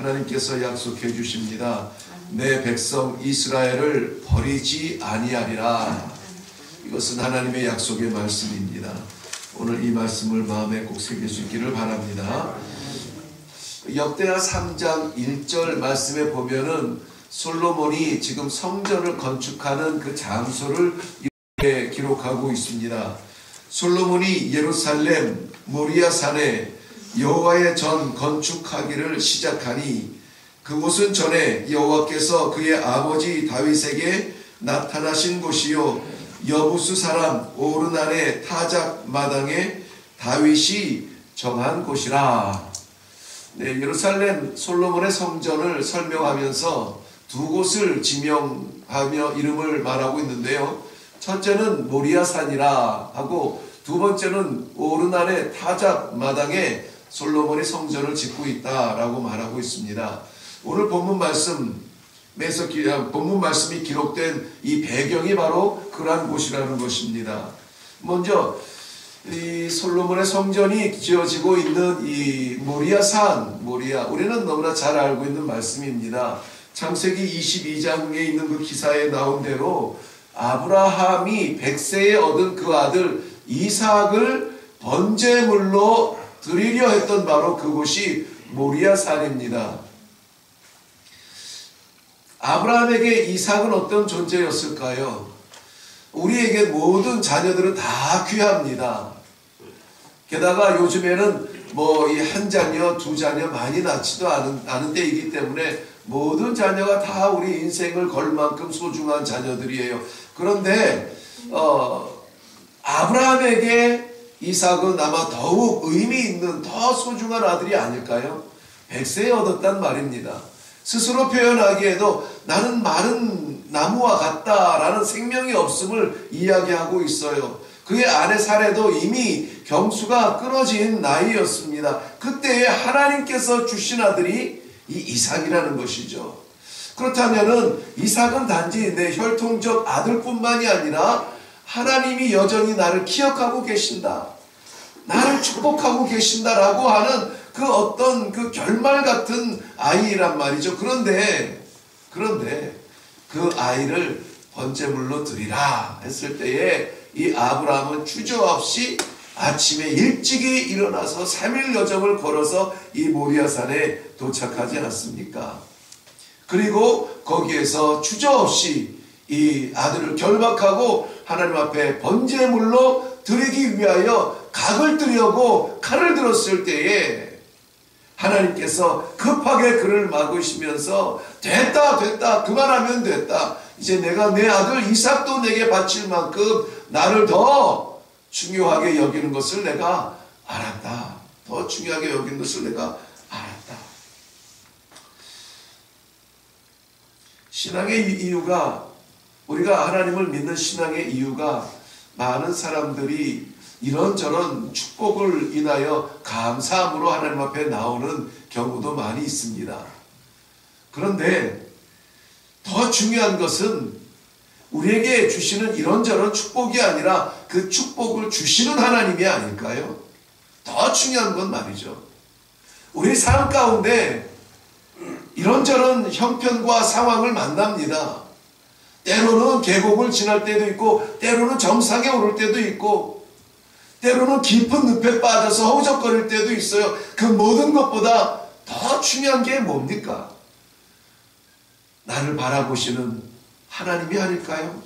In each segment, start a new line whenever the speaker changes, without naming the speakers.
하나님께서 약속해 주십니다. 내 백성 이스라엘을 버리지 아니하리라. 이것은 하나님의 약속의 말씀입니다. 오늘 이 말씀을 마음에 꼭 새길 수 있기를 바랍니다. 역대하 3장 1절 말씀에 보면은 솔로몬이 지금 성전을 건축하는 그 장소를 이렇게 기록하고 있습니다. 솔로몬이 예루살렘 모리아 산에 여호와의 전 건축하기를 시작하니 그곳은 전에 여호와께서 그의 아버지 다윗에게 나타나신 곳이요 여부수 사람 오르난의 타작 마당에 다윗이 정한 곳이라. 네, 예루살렘 솔로몬의 성전을 설명하면서 두 곳을 지명하며 이름을 말하고 있는데요. 첫째는 모리아산이라 하고 두 번째는 오르난의 타작 마당에 솔로몬이 성전을 짓고 있다라고 말하고 있습니다. 오늘 본문 말씀이 기록된 이 배경이 바로 그러한 곳이라는 것입니다. 먼저 이 솔로몬의 성전이 지어지고 있는 이 모리아산, 우리는 너무나 잘 알고 있는 말씀입니다. 창세기 22장에 있는 그 기사에 나온 대로 아브라함이 100세에 얻은 그 아들 이삭을 번제물로 드리려 했던 바로 그곳이 모리아산입니다. 아브라함에게 이삭은 어떤 존재였을까요? 우리에게 모든 자녀들은 다 귀합니다. 게다가 요즘에는 이 한 자녀, 두 자녀 많이 낳지도 않은 때이기 때문에 모든 자녀가 다 우리 인생을 걸 만큼 소중한 자녀들이에요. 그런데 아브라함에게 이삭은 아마 더욱 의미 있는 더 소중한 아들이 아닐까요? 100세에 얻었단 말입니다. 스스로 표현하기에도 나는 마른 나무와 같다라는 생명이 없음을 이야기하고 있어요. 그의 아내 사레도 이미 경수가 끊어진 나이였습니다. 그때에 하나님께서 주신 아들이 이 이삭이라는 것이죠. 그렇다면은 이삭은 단지 내 혈통적 아들뿐만이 아니라 하나님이 여전히 나를 기억하고 계신다, 나를 축복하고 계신다라고 하는 그 어떤 그 결말 같은 아이란 말이죠. 그런데 그 아이를 번제물로 드리라 했을 때에 이 아브라함은 주저없이 아침에 일찍이 일어나서 3일 여정을 걸어서 이 모리아산에 도착하지 않았습니까? 그리고 거기에서 주저없이 이 아들을 결박하고 하나님 앞에 번제물로 드리기 위하여 각을 들려고 칼을 들었을 때에 하나님께서 급하게 그를 막으시면서 됐다 그만하면 됐다, 이제 내가 내 아들 이삭도 내게 바칠 만큼 나를 더 중요하게 여기는 것을 내가 알았다, 더 중요하게 여기는 것을 내가 알았다. 신앙의 이유가, 우리가 하나님을 믿는 신앙의 이유가 많은 사람들이 이런저런 축복을 인하여 감사함으로 하나님 앞에 나오는 경우도 많이 있습니다. 그런데 더 중요한 것은 우리에게 주시는 이런저런 축복이 아니라 그 축복을 주시는 하나님이 아닐까요? 더 중요한 건 말이죠. 우리 삶 가운데 이런저런 형편과 상황을 만납니다. 때로는 계곡을 지날 때도 있고, 때로는 정상에 오를 때도 있고, 때로는 깊은 늪에 빠져서 허우적거릴 때도 있어요. 그 모든 것보다 더 중요한 게 뭡니까? 나를 바라보시는 하나님이 아닐까요?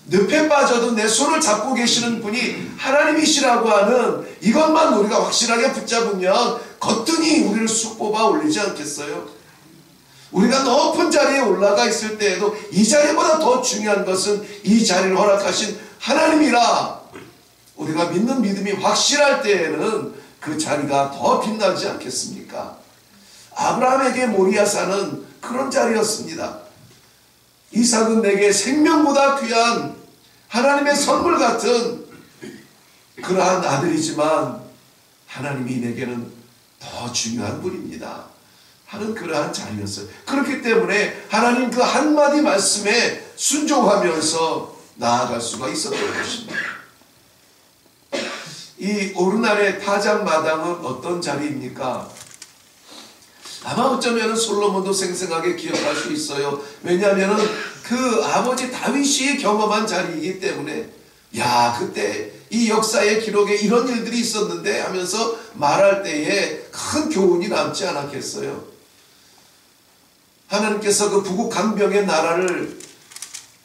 늪에 빠져도 내 손을 잡고 계시는 분이 하나님이시라고 하는 이것만 우리가 확실하게 붙잡으면 거뜬히 우리를 쑥 뽑아 올리지 않겠어요? 우리가 높은 자리에 올라가 있을 때에도 이 자리보다 더 중요한 것은 이 자리를 허락하신 하나님이라 우리가 믿는 믿음이 확실할 때에는 그 자리가 더 빛나지 않겠습니까? 아브라함에게 모리아산은 그런 자리였습니다. 이삭은 내게 생명보다 귀한 하나님의 선물 같은 그러한 아들이지만 하나님이 내게는 더 중요한 분입니다 하는 그러한 자리였어요. 그렇기 때문에 하나님 그 한마디 말씀에 순종하면서 나아갈 수가 있었던 것입니다. 이 오르날의 타작 마당은 어떤 자리입니까? 아마 어쩌면 솔로몬도 생생하게 기억할 수 있어요. 왜냐하면 그 아버지 다윗이 경험한 자리이기 때문에, 야, 그때 이 역사의 기록에 이런 일들이 있었는데 하면서 말할 때에 큰 교훈이 남지 않았겠어요. 하나님께서 그 북극 강병의 나라를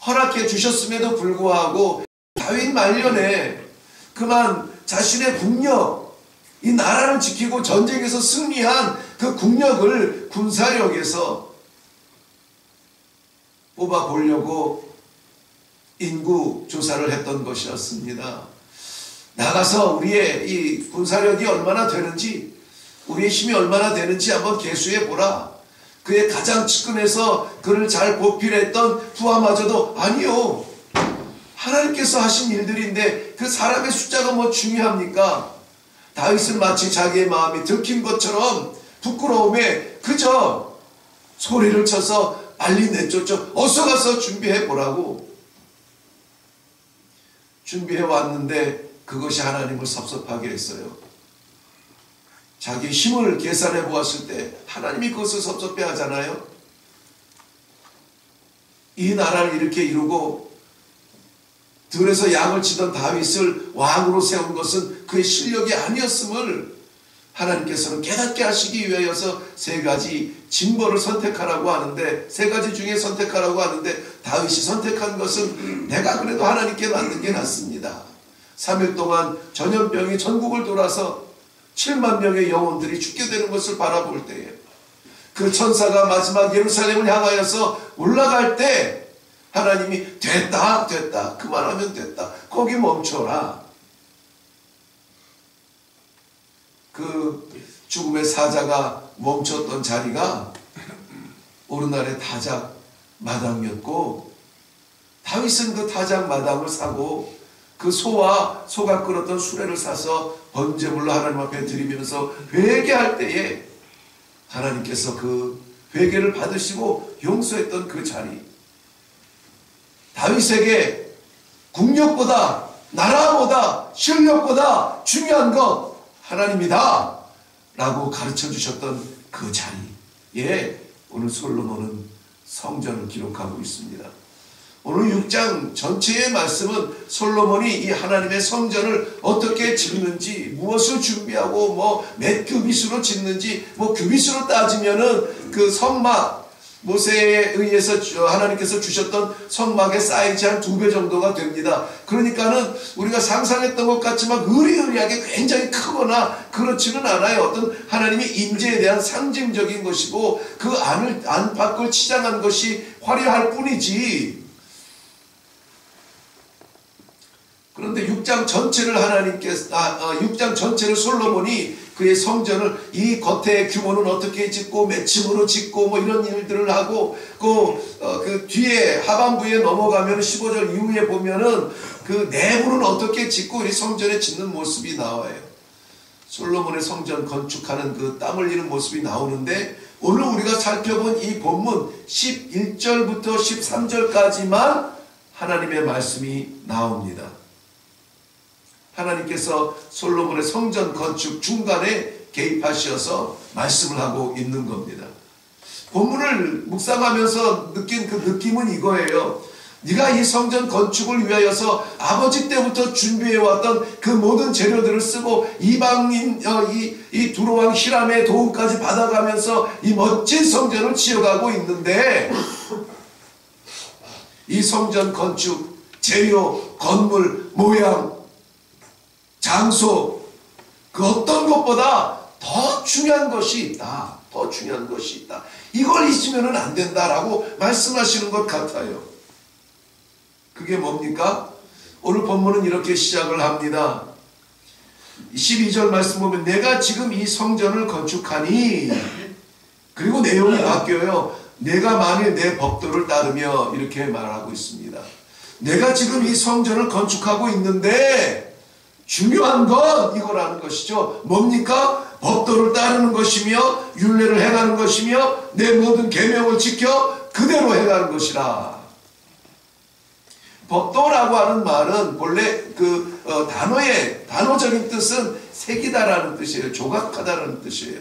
허락해 주셨음에도 불구하고 다윗 말년에 그만 자신의 국력, 이 나라를 지키고 전쟁에서 승리한 그 국력을 군사력에서 뽑아보려고 인구 조사를 했던 것이었습니다. 나가서 우리의 이 군사력이 얼마나 되는지, 우리의 힘이 얼마나 되는지 한번 계수해 보라. 그의 가장 측근에서 그를 잘 보필했던 부하마저도 아니요, 하나님께서 하신 일들인데 그 사람의 숫자가 뭐 중요합니까? 다윗은 마치 자기의 마음이 들킨 것처럼 부끄러움에 그저 소리를 쳐서 빨리 내쫓죠. 어서 가서 준비해 보라고. 준비해 왔는데 그것이 하나님을 섭섭하게 했어요. 자기 힘을 계산해 보았을 때 하나님이 그것을 섭섭해 하잖아요. 이 나라를 이렇게 이루고 들에서 양을 치던 다윗을 왕으로 세운 것은 그의 실력이 아니었음을 하나님께서는 깨닫게 하시기 위하여서 세 가지 징벌을 선택하라고 하는데, 세 가지 중에 선택하라고 하는데 다윗이 선택한 것은 내가 그래도 하나님께 맡는 게 낫습니다. 3일 동안 전염병이 전국을 돌아서 7만 명의 영혼들이 죽게 되는 것을 바라볼 때에 그 천사가 마지막 예루살렘을 향하여서 올라갈 때 하나님이 됐다 그만하면 됐다, 거기 멈춰라. 그 죽음의 사자가 멈췄던 자리가 오르날의 타작 마당이었고, 다윗은 그 타작 마당을 사고 그 소와 소가 끓었던 수레를 사서 번제물로 하나님 앞에 드리면서 회개할 때에 하나님께서 그 회개를 받으시고 용서했던 그 자리, 다윗에게 국력보다 나라보다 실력보다 중요한 건 하나님이다 라고 가르쳐 주셨던 그 자리에 오늘 솔로몬은 성전을 기록하고 있습니다. 오늘 6장 전체의 말씀은 솔로몬이 이 하나님의 성전을 어떻게 짓는지, 무엇을 준비하고 몇 규빗으로 짓는지, 규빗으로 따지면은 그 성막, 모세에 의해서 하나님께서 주셨던 성막의 사이즈 한 2배 정도가 됩니다. 그러니까는 우리가 상상했던 것 같지만 의리의리하게 굉장히 크거나 그렇지는 않아요. 어떤 하나님의 임재에 대한 상징적인 것이고 그 안팎을 치장한 것이 화려할 뿐이지. 그런데 6장 전체를 6장 전체를 솔로몬이 그의 성전을, 이 겉의 규모는 어떻게 짓고 몇 층으로 짓고 이런 일들을 하고, 그 뒤에 하반부에 넘어가면 15절 이후에 보면은 그 내부는 어떻게 짓고 이 성전에 짓는 모습이 나와요. 솔로몬의 성전 건축하는 그 땀 흘리는 모습이 나오는데, 오늘 우리가 살펴본 이 본문 11절부터 13절까지만 하나님의 말씀이 나옵니다. 하나님께서 솔로몬의 성전 건축 중간에 개입하셔서 말씀을 하고 있는 겁니다. 본문을 묵상하면서 느낀 그 느낌은 이거예요. 네가 이 성전 건축을 위하여서 아버지 때부터 준비해왔던 그 모든 재료들을 쓰고 이방인 이 두로왕 히람의 도움까지 받아가면서 이 멋진 성전을 지어가고 있는데, 이 성전 건축 재료, 건물, 모양, 장소, 그 어떤 것보다 더 중요한 것이 있다. 더 중요한 것이 있다. 이걸 잊으면 안 된다라고 말씀하시는 것 같아요. 그게 뭡니까? 오늘 본문은 이렇게 시작을 합니다. 12절 말씀 보면 내가 지금 이 성전을 건축하니, 그리고 내용이 바뀌어요. 내가 만일 내 법도를 따르며, 이렇게 말하고 있습니다. 내가 지금 이 성전을 건축하고 있는데 중요한 건 이거라는 것이죠. 뭡니까? 법도를 따르는 것이며 율례를 행하는 것이며 내 모든 계명을 지켜 그대로 행하는 것이라. 법도라고 하는 말은 본래 그 단어적인 뜻은 새기다라는 뜻이에요. 조각하다라는 뜻이에요.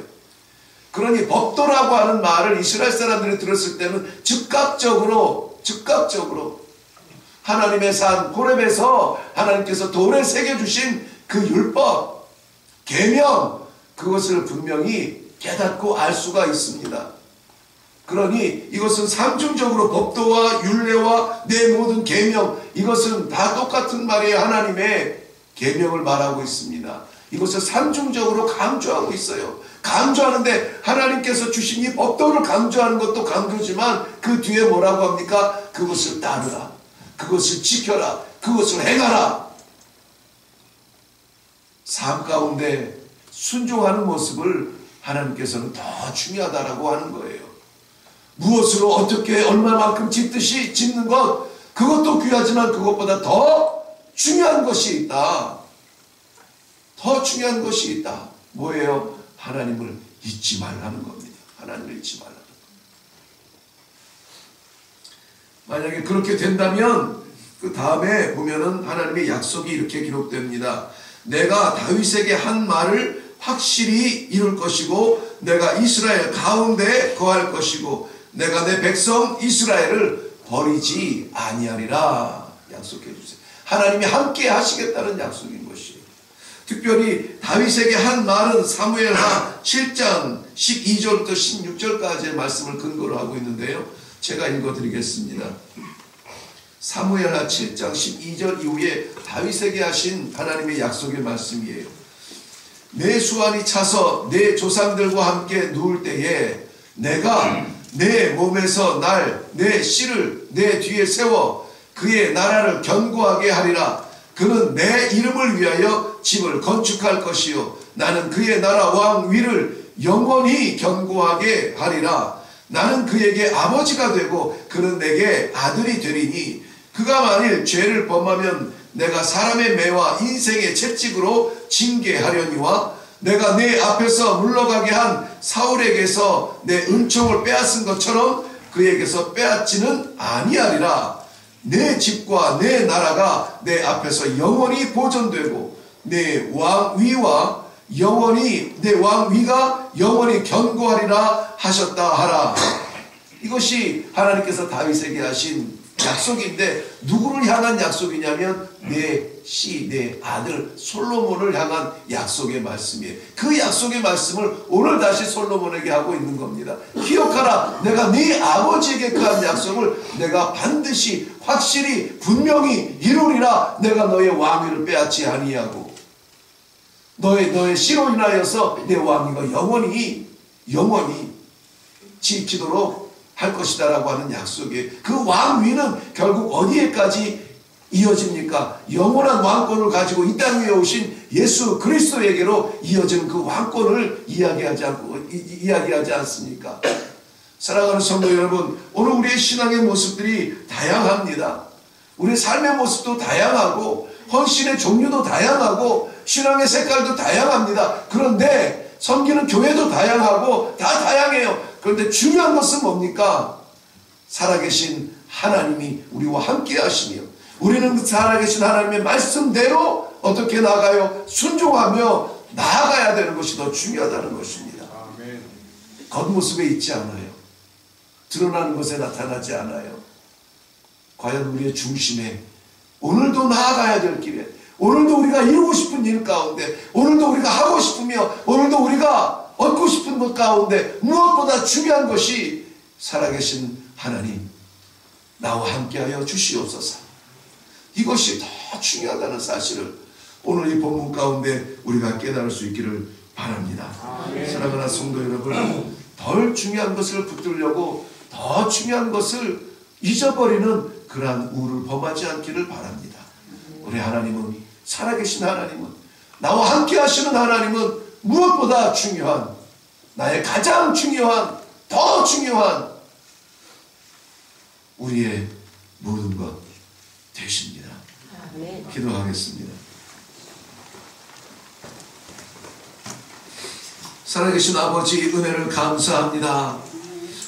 그러니 법도라고 하는 말을 이스라엘 사람들이 들었을 때는 즉각적으로 하나님의 산 호렙에서 하나님께서 돌에 새겨주신 그 율법, 계명, 그것을 분명히 깨닫고 알 수가 있습니다. 그러니 이것은 상징적으로 법도와 율례와 내 모든 계명, 이것은 다 똑같은 말이에요. 하나님의 계명을 말하고 있습니다. 이것을 상징적으로 강조하고 있어요. 강조하는데 하나님께서 주신 이 법도를 강조하는 것도 강조지만 그 뒤에 뭐라고 합니까? 그것을 따르라, 그것을 지켜라, 그것을 행하라. 삶 가운데 순종하는 모습을 하나님께서는 더 중요하다라고 하는 거예요. 무엇으로 어떻게 얼마만큼 짓듯이 짓는 것, 그것도 귀하지만 그것보다 더 중요한 것이 있다. 더 중요한 것이 있다. 뭐예요? 하나님을 잊지 말라는 겁니다. 하나님을 잊지 말라는 겁니다. 만약에 그렇게 된다면 그 다음에 보면은 하나님의 약속이 이렇게 기록됩니다. 내가 다윗에게 한 말을 확실히 이룰 것이고 내가 이스라엘 가운데 거할 것이고 내가 내 백성 이스라엘을 버리지 아니하리라. 약속해 주세요. 하나님이 함께 하시겠다는 약속인 것이에요. 특별히 다윗에게 한 말은 사무엘하 7장 12절부터 16절까지의 말씀을 근거로 하고 있는데요. 제가 읽어드리겠습니다. 사무엘하 7장 12절 이후에 다윗에게 하신 하나님의 약속의 말씀이에요. 내 수완이 차서 내 조상들과 함께 누울 때에 내가 내 몸에서 내 씨를 내 뒤에 세워 그의 나라를 견고하게 하리라. 그는 내 이름을 위하여 집을 건축할 것이요 나는 그의 나라 왕 위를 영원히 견고하게 하리라. 나는 그에게 아버지가 되고 그는 내게 아들이 되리니 그가 만일 죄를 범하면 내가 사람의 매와 인생의 채찍으로 징계하려니와 내가 내 앞에서 물러가게 한 사울에게서 내 은총을 빼앗은 것처럼 그에게서 빼앗지는 아니하리라. 내 집과 내 나라가 내 앞에서 영원히 보존되고 내 왕위가 영원히 견고하리라 하셨다 하라. 이것이 하나님께서 다윗에게 하신 약속인데 누구를 향한 약속이냐면 내 아들 솔로몬을 향한 약속의 말씀이에요. 그 약속의 말씀을 오늘 다시 솔로몬에게 하고 있는 겁니다. 기억하라. 내가 네 아버지에게 그한 약속을 내가 반드시 확실히 분명히 이루리라. 내가 너의 왕위를 빼앗지 아니하고 너의 씨로 인하여서 내 왕위가 영원히 지키도록 할 것이다 라고 하는 약속이에요. 그 왕위는 결국 어디에까지 이어집니까? 영원한 왕권을 가지고 이 땅 위에 오신 예수 그리스도에게로 이어지는 그 왕권을 이야기하지 않습니까? 사랑하는 성도 여러분, 오늘 우리의 신앙의 모습들이 다양합니다. 우리의 삶의 모습도 다양하고 헌신의 종류도 다양하고 신앙의 색깔도 다양합니다. 그런데 섬기는 교회도 다양하고 다 다양해요. 그런데 중요한 것은 뭡니까? 살아계신 하나님이 우리와 함께 하시며 우리는 살아계신 하나님의 말씀대로 어떻게 나가요? 순종하며 나아가야 되는 것이 더 중요하다는 것입니다. 아멘. 겉모습에 있지 않아요. 드러나는 것에 나타나지 않아요. 과연 우리의 중심에 오늘도 나아가야 될 길에 오늘도 우리가 이루고 싶은 일 가운데 오늘도 우리가 하고 싶으며 오늘도 우리가 얻고 싶은 것 가운데 무엇보다 중요한 것이 살아계신 하나님 나와 함께하여 주시옵소서. 이것이 더 중요하다는 사실을 오늘 이 본문 가운데 우리가 깨달을 수 있기를 바랍니다. 아멘. 사랑하는 성도 여러분, 덜 중요한 것을 붙들려고 더 중요한 것을 잊어버리는 그러한 우를 범하지 않기를 바랍니다. 우리 하나님은 살아계신 하나님은 나와 함께 하시는 하나님은 무엇보다 중요한 나의 가장 중요한 더 중요한 우리의 모든 것 되십니다. 아멘. 기도하겠습니다. 살아계신 아버지 은혜를 감사합니다.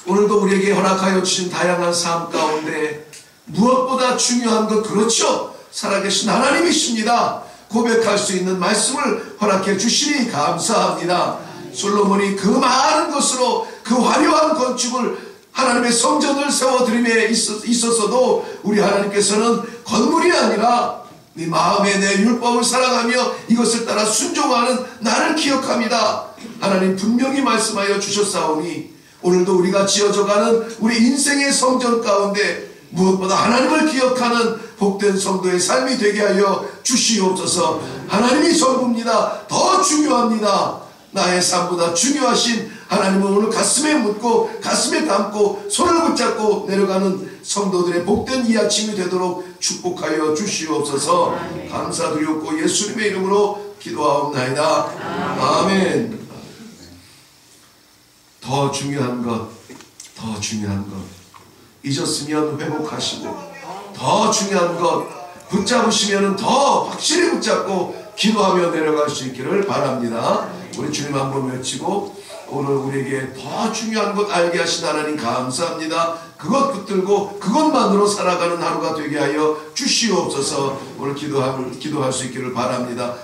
오늘도 우리에게 허락하여 주신 다양한 삶 가운데 무엇보다 중요한 것 그렇죠. 살아계신 하나님이십니다. 고백할 수 있는 말씀을 허락해 주시니 감사합니다. 솔로몬이 그 많은 것으로 그 화려한 건축을 하나님의 성전을 세워드림에 있어서도 우리 하나님께서는 건물이 아니라 네 마음에 내 율법을 사랑하며 이것을 따라 순종하는 나를 기억합니다. 하나님 분명히 말씀하여 주셨사오니 오늘도 우리가 지어져가는 우리 인생의 성전 가운데 무엇보다 하나님을 기억하는 복된 성도의 삶이 되게 하여 주시옵소서. 하나님이 전부입니다. 더 중요합니다. 나의 삶보다 중요하신 하나님은 오늘 가슴에 묻고 가슴에 담고 손을 붙잡고 내려가는 성도들의 복된 이 아침이 되도록 축복하여 주시옵소서. 감사드리옵고 예수님의 이름으로 기도하옵나이다. 아멘. 더 중요한 것, 더 중요한 것 잊었으면 회복하시고, 더 중요한 것 붙잡으시면 더 확실히 붙잡고 기도하며 내려갈 수 있기를 바랍니다. 우리 주님 한번 외치고 오늘 우리에게 더 중요한 것 알게 하신 하나님 감사합니다. 그것 붙들고 그것만으로 살아가는 하루가 되게 하여 주시옵소서. 오늘 기도할 수 있기를 바랍니다.